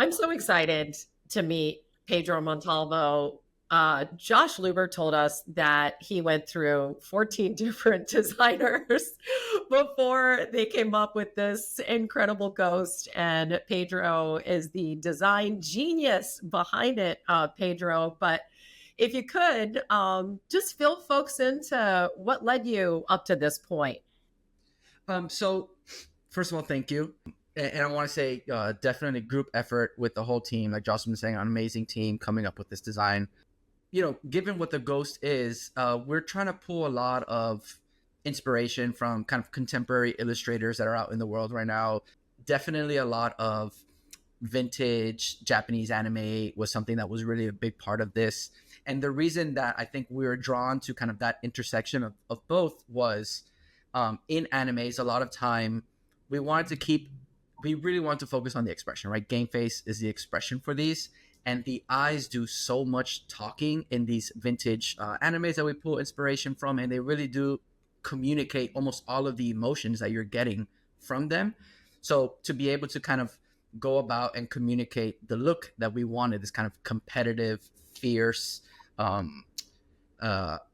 I'm so excited to meet Pedro Montalvo. Josh Luber told us that he went through 14 different designers before they came up with this incredible ghost. And Pedro is the design genius behind it, Pedro. But if you could, just fill folks into what led you up to this point. So first of all, thank you. And I want to say definitely group effort with the whole team. Like Josh was saying, an amazing team coming up with this design. Given what the Ghost is, we're trying to pull a lot of inspiration from kind of contemporary illustrators that are out in the world right now. Definitely a lot of vintage Japanese anime was something that was really a big part of this. And the reason that I think we were drawn to kind of that intersection of both was in animes, a lot of time we really want to focus on the expression, right? Game face is the expression for these. And the eyes do so much talking in these vintage animes that we pull inspiration from. And they really do communicate almost all of the emotions that you're getting from them. So to be able to kind of go about and communicate the look that we wanted, this kind of competitive, fierce,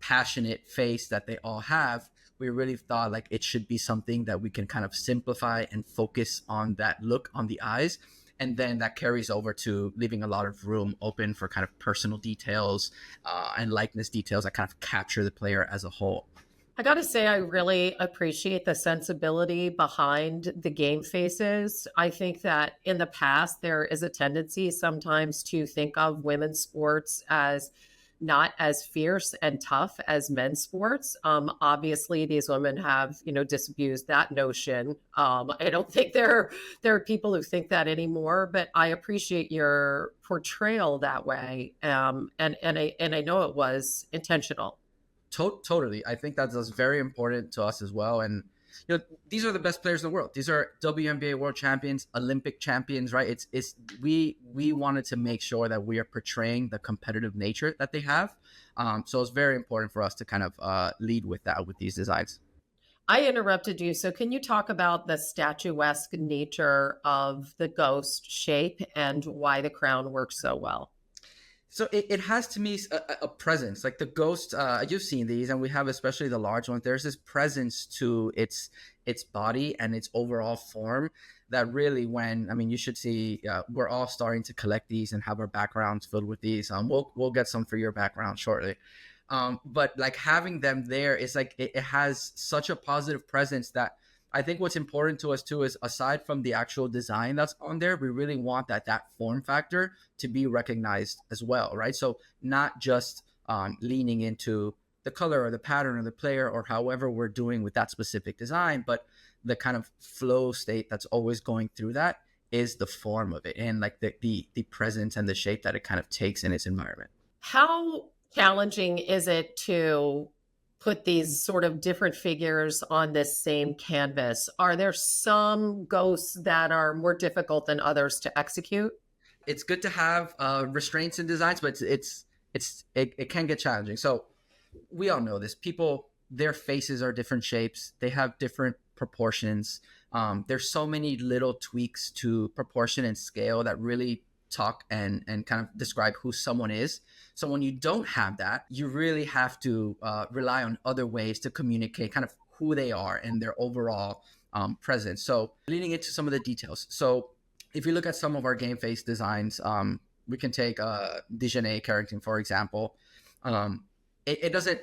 passionate face that they all have, we really thought like it should be something that we can kind of simplify and focus on that look on the eyes. And then that carries over to leaving a lot of room open for kind of personal details and likeness details that kind of capture the player as a whole. I got to say, I really appreciate the sensibility behind the game faces. I think that in the past, there is a tendency sometimes to think of women's sports as not as fierce and tough as men's sports. Obviously, these women have, disabused that notion. I don't think there are people who think that anymore, but I appreciate your portrayal that way, and I know it was intentional. Totally. I think that's very important to us as well. And these are the best players in the world. These are WNBA world champions, Olympic champions, right? We wanted to make sure that we are portraying the competitive nature that they have. So it's very important for us to kind of lead with that with these designs. I interrupted you. So, can you talk about the statuesque nature of the ghost shape and why the crown works so well? So it has to me a presence, like the ghost. You've seen these, and we have especially the large ones. There's this presence to its body and its overall form that really, when I mean, you should see. We're all starting to collect these and have our backgrounds filled with these. We'll get some for your background shortly. But like having them there is like it has such a positive presence that I think what's important to us too is aside from the actual design that's on there, we really want that form factor to be recognized as well, right? So not just leaning into the color or the pattern or the player or however we're doing with that specific design, but the kind of flow state that's always going through that is the form of it and like the presence and the shape that it kind of takes in its environment. How challenging is it to put these sort of different figures on this same canvas? Are there some ghosts that are more difficult than others to execute? It's good to have restraints in designs, but it can get challenging. So we all know this. People, their faces are different shapes. They have different proportions. There's so many little tweaks to proportion and scale that really talk and kind of describe who someone is. So when you don't have that, you really have to rely on other ways to communicate kind of who they are and their overall presence. So leaning into some of the details. So if you look at some of our game face designs, we can take Dijonay character, for example. It doesn't,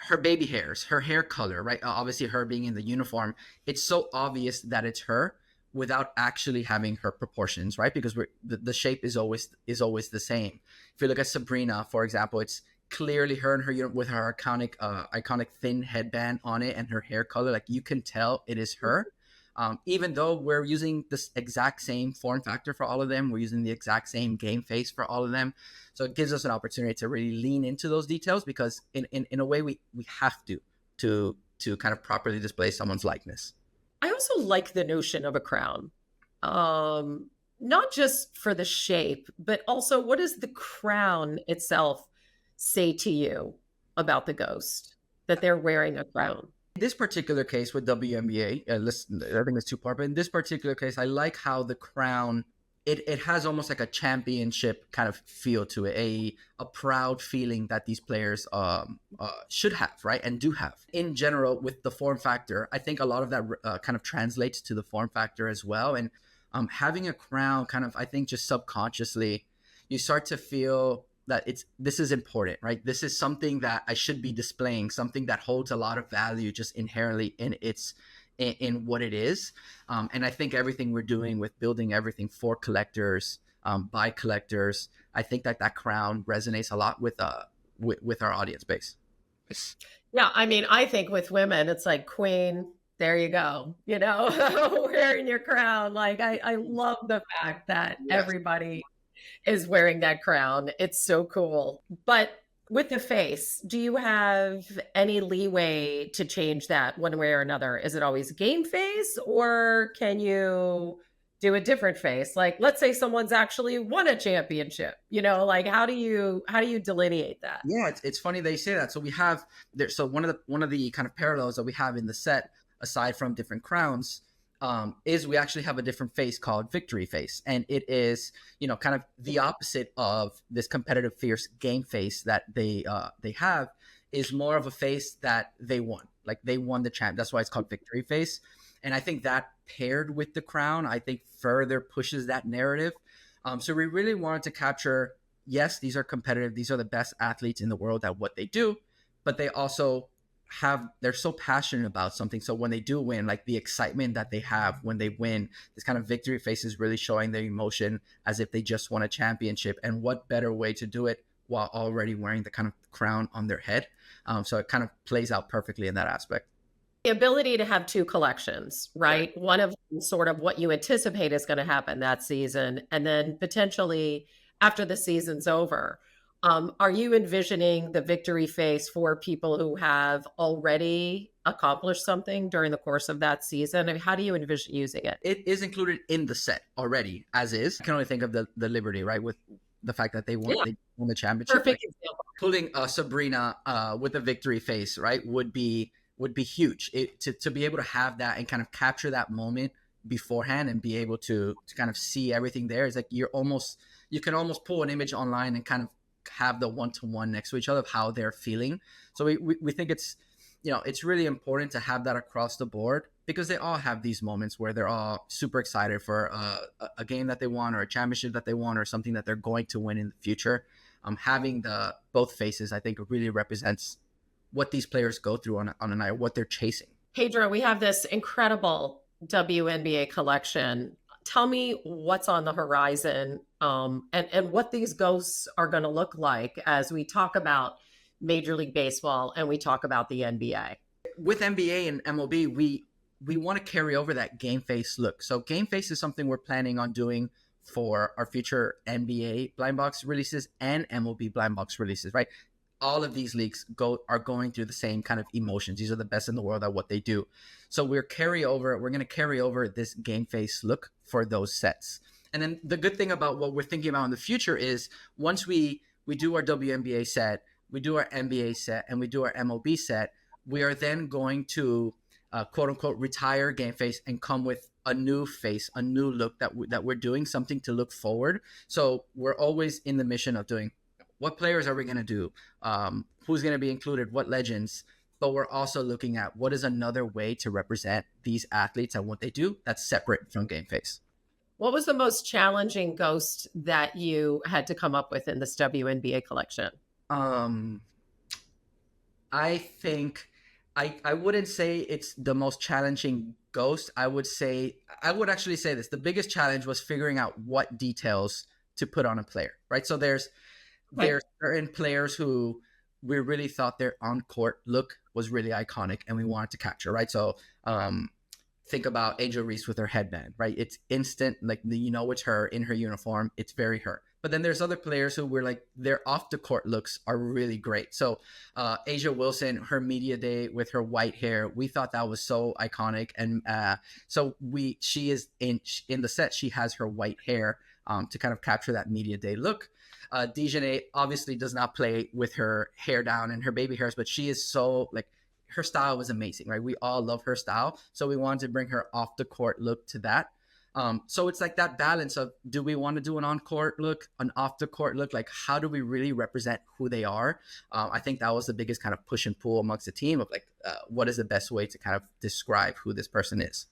her baby hairs, her hair color, right? Obviously her being in the uniform, it's so obvious that it's her without actually having her proportions, right? Because the shape is always the same. If you look at Sabrina, for example, it's clearly her and her with her iconic thin headband on it and her hair color. Like you can tell it is her. Even though we're using this exact same form factor for all of them, we're using the exact same game face for all of them. So it gives us an opportunity to really lean into those details because in a way we have to kind of properly display someone's likeness. I also like the notion of a crown. Not just for the shape, but also what does the crown itself say to you about the ghost that they're wearing a crown? In this particular case with WNBA, listen, I think it's two part, but in this particular case, I like how the crown it has almost like a championship kind of feel to it, a proud feeling that these players should have, right, and do have. In general, with the form factor, I think a lot of that kind of translates to the form factor as well. And having a crown, kind of, I think, just subconsciously, you start to feel that this is important, right? This is something that I should be displaying, something that holds a lot of value just inherently in what it is. And I think everything we're doing with building everything for collectors, by collectors, I think that crown resonates a lot with our audience base. Yeah, I mean, I think with women, it's like queen, there you go, wearing your crown. Like I love the fact that Yes. everybody is wearing that crown. It's so cool. But with the face, do you have any leeway to change that one way or another? Is it always game face, or can you do a different face? Like, let's say someone's actually won a championship, like how do you delineate that? Yeah, it's funny they say that. So we have there. So one of the kind of parallels that we have in the set, aside from different crowns, is we actually have a different face called Victory Face, and it is kind of the opposite of this competitive, fierce game face that they have. Is more of a face that they won, like they won the champ. That's why it's called Victory Face, and I think that paired with the crown, I think further pushes that narrative. So we really wanted to capture, yes, these are competitive. These are the best athletes in the world at what they do, but they also they're so passionate about something. So when they do win, like the excitement that they have when they win, this kind of victory face is really showing their emotion as if they just won a championship. And what better way to do it while already wearing the kind of crown on their head? So it kind of plays out perfectly in that aspect. The ability to have two collections, right? One of them sort of what you anticipate is going to happen that season, and then potentially after the season's over. Are you envisioning the victory face for people who have already accomplished something during the course of that season? I mean, how do you envision using it? It is included in the set already, as is. I can only think of the Liberty, right, with the fact that Yeah, they won the championship. perfect example. Including Sabrina with a victory face, right, would be huge. To be able to have that and kind of capture that moment beforehand and be able to kind of see everything there is like you can almost pull an image online and kind of have the one-to-one next to each other of how they're feeling. So we think it's really important to have that across the board, because they all have these moments where they're all super excited for a game that they won, or a championship that they won, or something that they're going to win in the future. Having the both faces, I think, really represents what these players go through on a night, what they're chasing. Pedro, we have this incredible WNBA collection. Tell me what's on the horizon, and what these ghosts are going to look like as we talk about Major League Baseball and we talk about the NBA. With NBA and MLB, we want to carry over that game face look. So game face is something we're planning on doing for our future NBA blind box releases and MLB blind box releases, right? All of these leagues are going through the same kind of emotions. These are the best in the world at what they do. So we're going to carry over this game face look for those sets. And then the good thing about what we're thinking about in the future is once we do our WNBA set, we do our NBA set, and we do our MLB set, we are then going to quote unquote retire game face and come with a new face, a new look that we're doing, something to look forward. So we're always in the mission of doing, what players are we going to do? Who's going to be included? What legends? But we're also looking at what is another way to represent these athletes and what they do that's separate from game face. What was the most challenging ghost that you had to come up with in this WNBA collection? Um, I think I wouldn't say it's the most challenging ghost. I would actually say this. The biggest challenge was figuring out what details to put on a player, right? So Right. there's certain players who we really thought their on court look was really iconic and we wanted to capture, right? So think about Angel Reese with her headband, right? It's instant, like it's her in her uniform. It's very her. But then there's other players who were like, their off the court looks are really great. So Asia Wilson, her media day with her white hair, we thought that was so iconic. And so she is in the set. She has her white hair to kind of capture that media day look. Dejanay obviously does not play with her hair down and her baby hairs, but she is so like, her style was amazing, right? We all love her style. So we wanted to bring her off the court look to that. So it's like that balance of, do we want to do an on-court look, an off-the-court look? Like, how do we really represent who they are? I think that was the biggest kind of push and pull amongst the team of like, what is the best way to kind of describe who this person is?